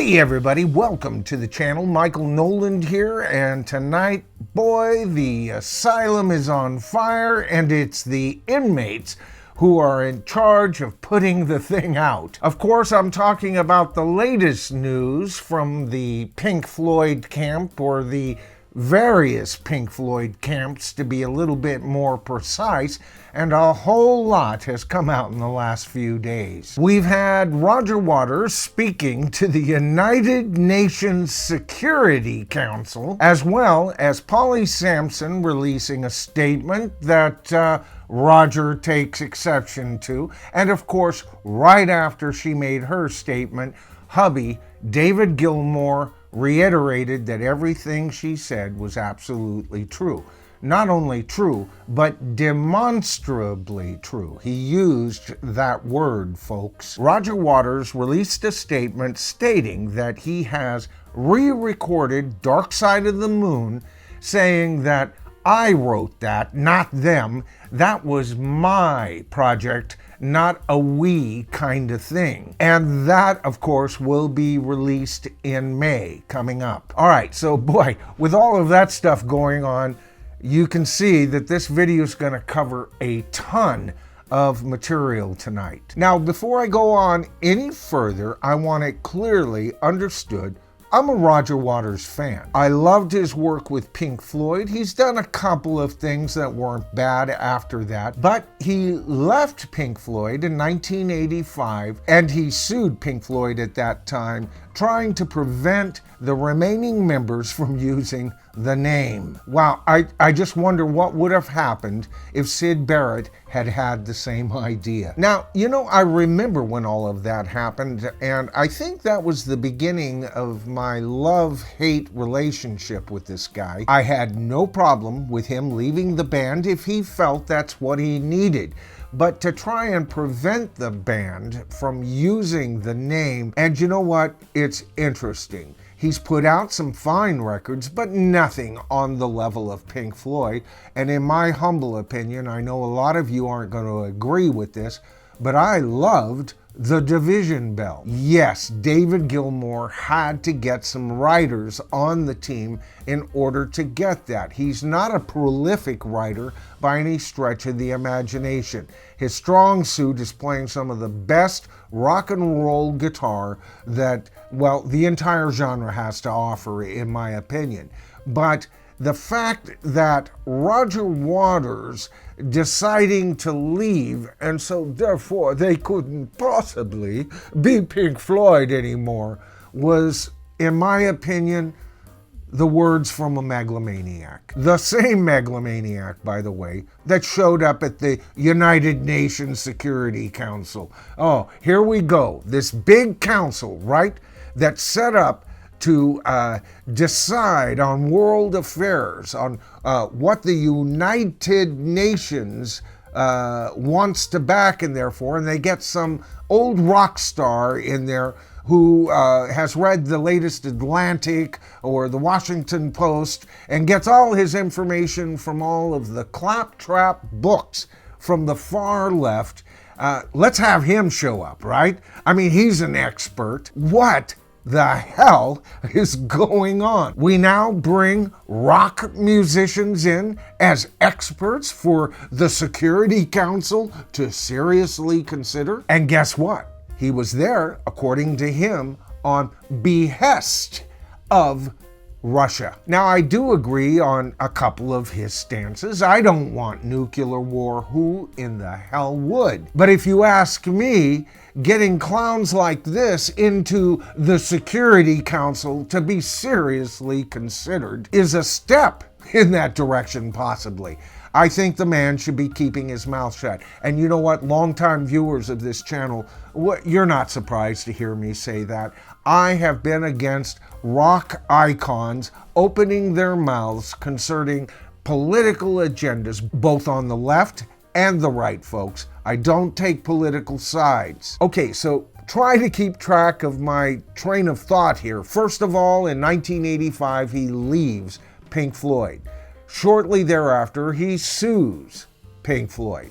Hey everybody, welcome to the channel. Michael Noland here, and tonight, boy, the asylum is on fire, and it's the inmates who are in charge of putting the thing out. Of course, I'm talking about the latest news from the Pink Floyd camp, or the various Pink Floyd camps to be a little bit more precise, and a whole lot has come out in the last few days. We've had Roger Waters speaking to the United Nations Security Council, as well as Samson releasing a statement that Roger takes exception to, and of course, right after she made her statement, hubby David Gilmour reiterated that everything she said was absolutely true. Not only true, but demonstrably true. He used that word, folks. Roger Waters released a statement stating that he has re-recorded Dark Side of the Moon, saying that I wrote that, not them. That was my project, not a we kind of thing. And that, of course, will be released in May, coming up. All right, so boy, with all of that stuff going on, you can see that this video is going to cover a ton of material tonight. Now, before I go on any further, I want it clearly understood I'm a Roger Waters fan. I loved his work with Pink Floyd. He's done a couple of things that weren't bad after that, but he left Pink Floyd in 1985, and he sued Pink Floyd at that time, trying to prevent the remaining members from using the name. Wow, I just wonder what would have happened if Syd Barrett had had the same idea. Now, you know, I remember when all of that happened, and I think that was the beginning of my love-hate relationship with this guy. I had no problem with him leaving the band if he felt that's what he needed. But to try and prevent the band from using the name, and you know what? It's interesting. He's put out some fine records, but nothing on the level of Pink Floyd. And in my humble opinion, I know a lot of you aren't going to agree with this, but I loved The Division Bell. Yes, David Gilmour had to get some writers on the team in order to get that. He's not a prolific writer by any stretch of the imagination. His strong suit is playing some of the best rock and roll guitar that, well, the entire genre has to offer, in my opinion. But the fact that Roger Waters deciding to leave, and so therefore they couldn't possibly be Pink Floyd anymore, was, in my opinion, the words from a megalomaniac. The same megalomaniac, by the way, that showed up at the United Nations Security Council. Oh, here we go. This big council, right, that's set up to decide on world affairs, on what the United Nations wants to back in there for, and they get some old rock star in there who has read the latest Atlantic or the Washington Post and gets all his information from all of the claptrap books from the far left. Let's have him show up, right? I mean, he's an expert. What the hell is going on? We now bring rock musicians in as experts for the Security Council to seriously consider. And guess what? He was there, according to him, on behest of Russia. Now, I do agree on a couple of his stances. I don't want nuclear war. Who in the hell would? But if you ask me, getting clowns like this into the Security Council to be seriously considered is a step in that direction, possibly. I think the man should be keeping his mouth shut. And you know what, longtime viewers of this channel, you're not surprised to hear me say that. I have been against rock icons opening their mouths concerning political agendas, both on the left and the right, folks. I don't take political sides. Okay, so try to keep track of my train of thought here. First of all, in 1985, he leaves Pink Floyd. Shortly thereafter, he sues Pink Floyd.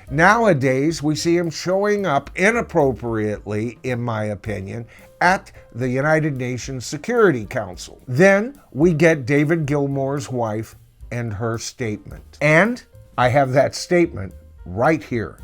Nowadays, we see him showing up inappropriately, in my opinion, at the United Nations Security Council. Then we get David Gilmour's wife and her statement. And I have that statement right here.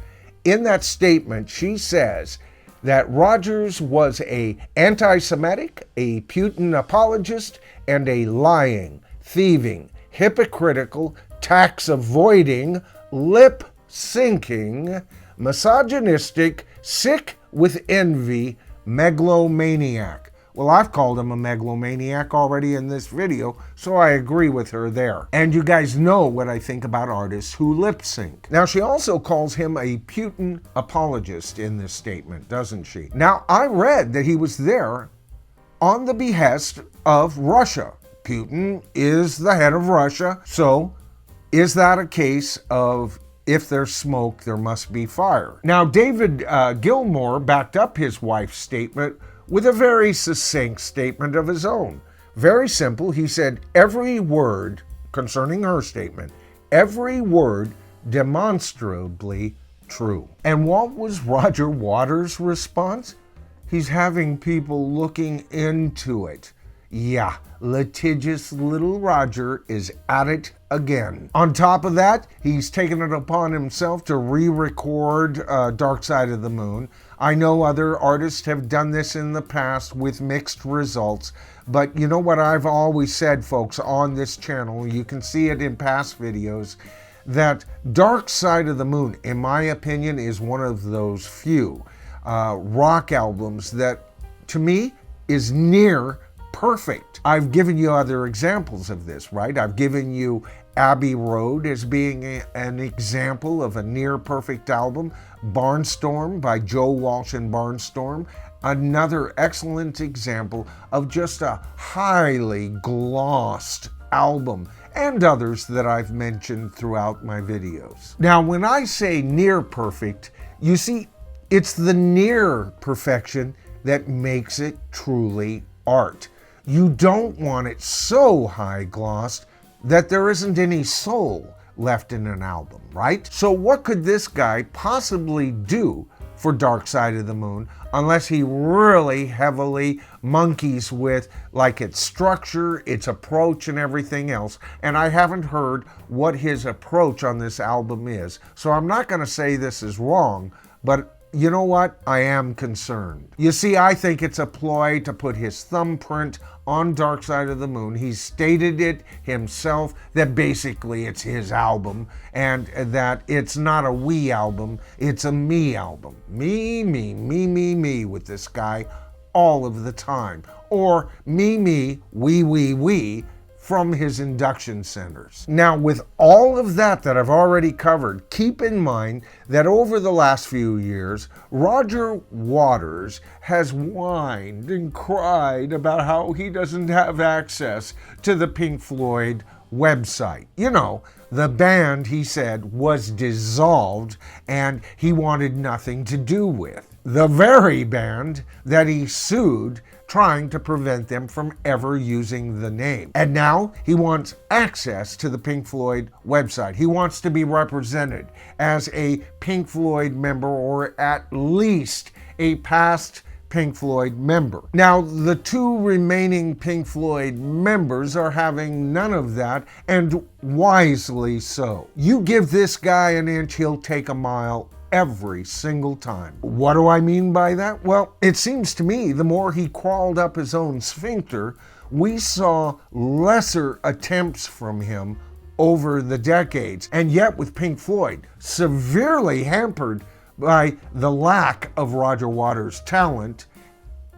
In that statement, she says that Rogers was an anti-Semitic, a Putin apologist, and a lying, thieving, hypocritical, tax-avoiding, lip-syncing, misogynistic, sick with envy, megalomaniac. Well, I've called him a megalomaniac already in this video, so I agree with her there. And you guys know what I think about artists who lip sync. Now, she also calls him a Putin apologist in this statement, doesn't she? Now, I read that he was there on the behest of Russia. Putin is the head of Russia, so is that a case of if there's smoke, there must be fire? Now, David Gilmour backed up his wife's statement with a very succinct statement of his own. Very simple. He said, every word concerning her statement, every word demonstrably true. And what was Roger Waters' response? He's having people looking into it. Yeah, litigious little Roger is at it again. On top of that, he's taken it upon himself to re-record Dark Side of the Moon. I know other artists have done this in the past with mixed results, but you know what I've always said, folks, on this channel, you can see it in past videos, that Dark Side of the Moon, in my opinion, is one of those few rock albums that, to me, is near perfect. I've given you other examples of this, right? I've given you Abbey Road as being an example of a near perfect album. Barnstorm by Joe Walsh and Barnstorm, another excellent example of just a highly glossed album, and others that I've mentioned throughout my videos. Now, when I say near perfect, you see, it's the near perfection that makes it truly art. You don't want it so high glossed that there isn't any soul left in an album, right? So what could this guy possibly do for Dark Side of the Moon unless he really heavily monkeys with like its structure, its approach, and everything else? And I haven't heard what his approach on this album is. So I'm not going to say this is wrong, but you know what? I am concerned. You see, I think it's a ploy to put his thumbprint on Dark Side of the Moon. He's stated it himself that basically it's his album and that it's not a we album, it's a me album. Me, me, me, me, me with this guy all of the time. Or me, me, we from his induction centers. Now, with all of that I've already covered, keep in mind that over the last few years, Roger Waters has whined and cried about how he doesn't have access to the Pink Floyd website. You know, the band, he said, was dissolved and he wanted nothing to do with. The very band that he sued, trying to prevent them from ever using the name. And now he wants access to the Pink Floyd website. He wants to be represented as a Pink Floyd member, or at least a past Pink Floyd member. Now, the two remaining Pink Floyd members are having none of that, and wisely so. You give this guy an inch, he'll take a mile every single time. What do I mean by that? Well, it seems to me the more he crawled up his own sphincter, we saw lesser attempts from him over the decades. And yet with Pink Floyd, severely hampered by the lack of Roger Waters' talent,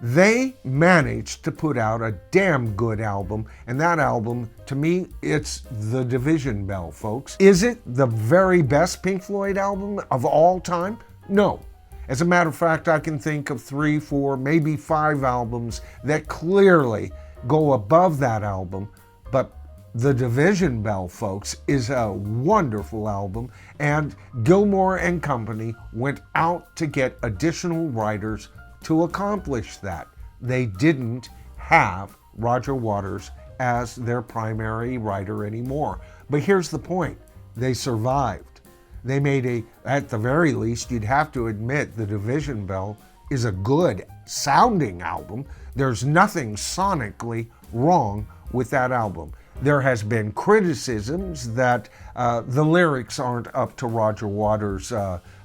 they managed to put out a damn good album, and that album, to me, it's The Division Bell, folks. Is it the very best Pink Floyd album of all time? No. As a matter of fact, I can think of 3, 4, maybe 5 albums that clearly go above that album, but The Division Bell, folks, is a wonderful album, and Gilmour and company went out to get additional writers to accomplish that. They didn't have Roger Waters as their primary writer anymore. But here's the point. They survived. They made at the very least, you'd have to admit, The Division Bell is a good sounding album. There's nothing sonically wrong with that album. There has been criticisms that the lyrics aren't up to Roger Waters'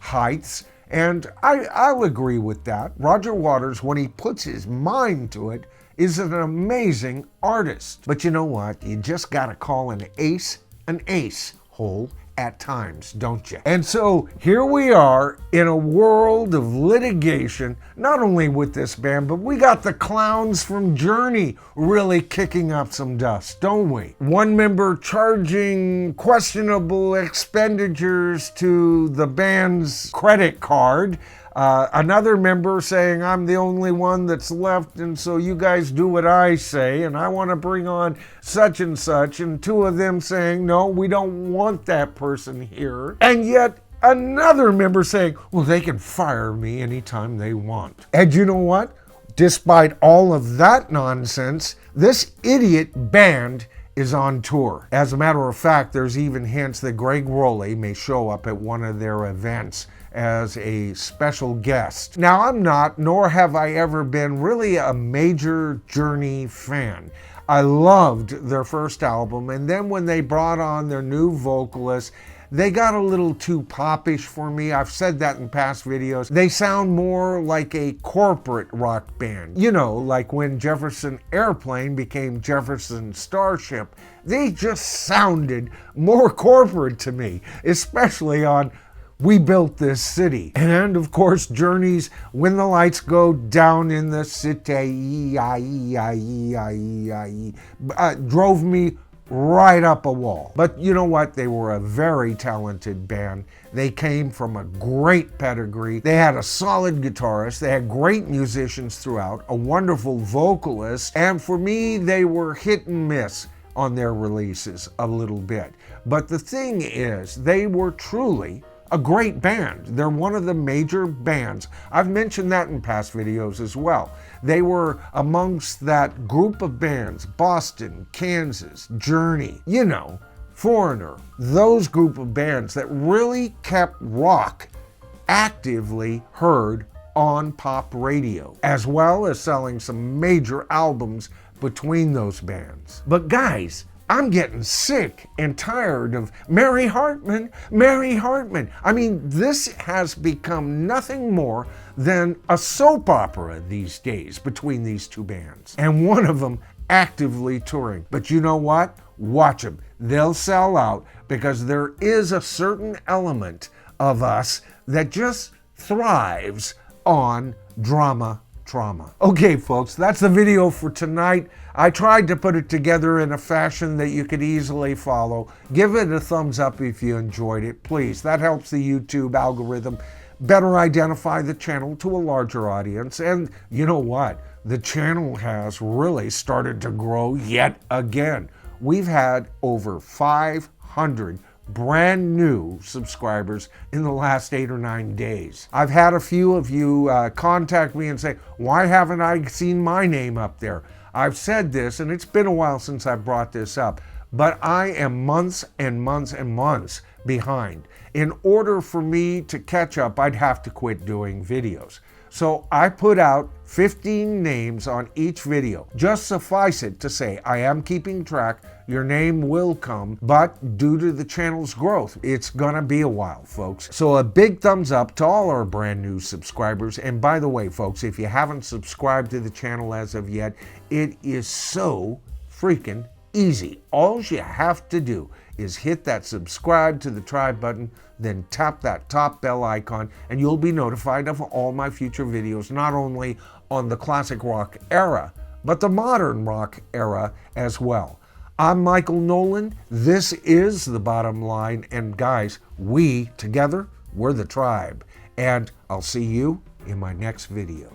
heights, and I'll agree with that. Roger Waters, when he puts his mind to it, is an amazing artist. But you know what? You just gotta call an ace hole at times, don't you? And so here we are in a world of litigation, not only with this band, but we got the clowns from Journey really kicking up some dust, don't we? One member charging questionable expenditures to the band's credit card. Another member saying, I'm the only one that's left, and so you guys do what I say, and I want to bring on such and such, and two of them saying, no, we don't want that person here. And yet another member saying, well, they can fire me anytime they want. And you know what? Despite all of that nonsense, this idiot band is on tour. As a matter of fact, there's even hints that Greg Rowley may show up at one of their events as a special guest. Now, I'm not, nor have I ever been, really a major Journey fan. I loved their first album, and then when they brought on their new vocalist, they got a little too popish for me. I've said that in past videos. They sound more like a corporate rock band. You know, like when Jefferson Airplane became Jefferson Starship. They just sounded more corporate to me, especially on We Built This City. And of course, Journey's When the Lights Go Down in the City drove me right up a wall. But you know what? They were a very talented band. They came from a great pedigree. They had a solid guitarist. They had great musicians throughout, a wonderful vocalist. And for me, they were hit and miss on their releases a little bit. But the thing is, they were truly a great band. They're one of the major bands. I've mentioned that in past videos as well. They were amongst that group of bands, Boston, Kansas, Journey, you know, Foreigner, those group of bands that really kept rock actively heard on pop radio, as well as selling some major albums between those bands. But guys, I'm getting sick and tired of Mary Hartman, Mary Hartman. I mean, this has become nothing more than a soap opera these days between these two bands. And one of them actively touring. But you know what? Watch them. They'll sell out because there is a certain element of us that just thrives on drama. Trauma. Okay, folks, that's the video for tonight. I tried to put it together in a fashion that you could easily follow. Give it a thumbs up if you enjoyed it, please. That helps the YouTube algorithm better identify the channel to a larger audience. And you know what? The channel has really started to grow yet again. We've had over 500 brand new subscribers in the last 8 or 9 days. I've had a few of you contact me and say, why haven't I seen my name up there? I've said this, and it's been a while since I brought this up, but I am months and months and months behind. In order for me to catch up, I'd have to quit doing videos. So I put out 15 names on each video. Just suffice it to say, I am keeping track. Your name will come, but due to the channel's growth, it's gonna be a while, folks. So a big thumbs up to all our brand new subscribers. And by the way, folks, if you haven't subscribed to the channel as of yet, it is so freaking easy. All you have to do is hit that subscribe to the tribe button, then tap that top bell icon, and you'll be notified of all my future videos, not only on the classic rock era, but the modern rock era as well. I'm Michael Nolan. This is The Bottom Line. And guys, we together, we're the tribe. And I'll see you in my next video.